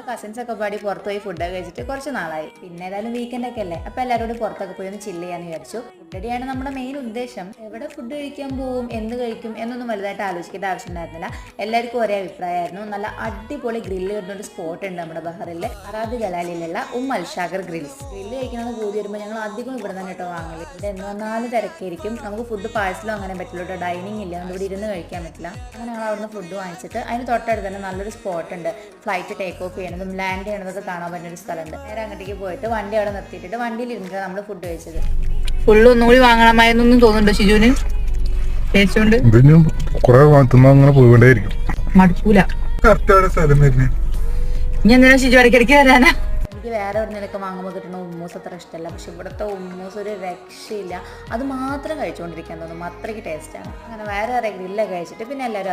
Cousins ഒക്കെ പാടി പുറത്ത് പോയി ഫുഡൊക്കെ കഴിച്ചിട്ട് കുറച്ച് നാളായി. പിന്നെ ഏതായാലും വീക്കെൻഡ് ഒക്കെ അല്ലേ, അപ്പൊ എല്ലാവരോടും പുറത്തൊക്കെ പോയി ഒന്ന് ചില്ല് ചെയ്യാന്ന് വിചാരിച്ചു. ഫുഡടിയാണ് നമ്മുടെ മെയിൻ ഉദ്ദേശം. എവിടെ ഫുഡ് കഴിക്കാൻ പോവും, എന്ത് കഴിക്കും എന്നൊന്നും വലുതായിട്ട് ആലോചിക്കേണ്ട ആവശ്യം ഉണ്ടായിരുന്നില്ല. എല്ലാവർക്കും ഒരേ അഭിപ്രായമായിരുന്നു. നല്ല അടിപൊളി ഗ്രില്ല് കിട്ടുന്ന ഒരു സ്പോട്ട് ഉണ്ട് നമ്മുടെ ബഹറിലെ അറാബി ഗലാലിലുള്ള അൽഷാഗർ ഗ്രിൽസ്. ഗ്രില്ല് കഴിക്കണമെന്ന് കൂടി വരുമ്പോൾ ഞങ്ങൾ അധികം ഇവിടെ തന്നെ കേട്ടോ വാങ്ങല്. ഇവിടെ എന്ന് വന്നാലും തിരക്കായിരിക്കും. നമുക്ക് ഫുഡ് പാഴ്സലും അങ്ങനെ പറ്റില്ല കേട്ടോ, ഡൈനിങ് ഇല്ല, അതുകൊണ്ട് ഇവിടെ ഇരുന്ന് കഴിക്കാൻ പറ്റില്ല. അങ്ങനെ ഞങ്ങൾ അവിടുന്ന് ഫുഡ് വാങ്ങിച്ചിട്ട് അതിന് തൊട്ടടുത്ത് തന്നെ നല്ലൊരു സ്പോട്ട് ഉണ്ട്. ഫ്ലൈറ്റ് ടേക്ക് ഓഫ് ചെയ്യണതും ലാൻഡ് ചെയ്യണതൊക്കെ കാണാൻ പറ്റുന്ന ഒരു സ്ഥലമുണ്ട്. നേരെ അങ്ങോട്ടേക്ക് പോയിട്ട് വണ്ടി അവിടെ നിർത്തിയിട്ടിട്ട് വണ്ടിയിൽ ഇരുന്നിട്ട് നമ്മൾ ഫുഡ് കഴിച്ചത്. ഫുള്ള് ഒന്നുകൂടി വാങ്ങണമായിരുന്നൊന്നും തോന്നുന്നുണ്ടോ ഷിജുവിന്? കഴിച്ചോണ്ട് അങ്ങനെ പോയിക്കൊണ്ടേയിരിക്കും, മടുക്കൂല. ഇനി എന്തിനാ ഷിജു ഇടയ്ക്കിടയ്ക്ക് വരാനാ? എനിക്ക് വേറെ എവിടുന്നേലൊക്കെ വാങ്ങുമ്പോൾ കിട്ടുന്ന ഉമ്മൂസ് അത്ര ഇഷ്ടമല്ല, പക്ഷെ ഇവിടുത്തെ ഉമ്മൂസ് ഒരു രക്ഷയില്ല. അത് മാത്രം കഴിച്ചുകൊണ്ടിരിക്കാൻ തോന്നും, അത്രയ്ക്ക് ടേസ്റ്റാണ്. അങ്ങനെ വേറെ ഗ്രില്ലൊക്കെ കഴിച്ചിട്ട് പിന്നെ എല്ലാവരും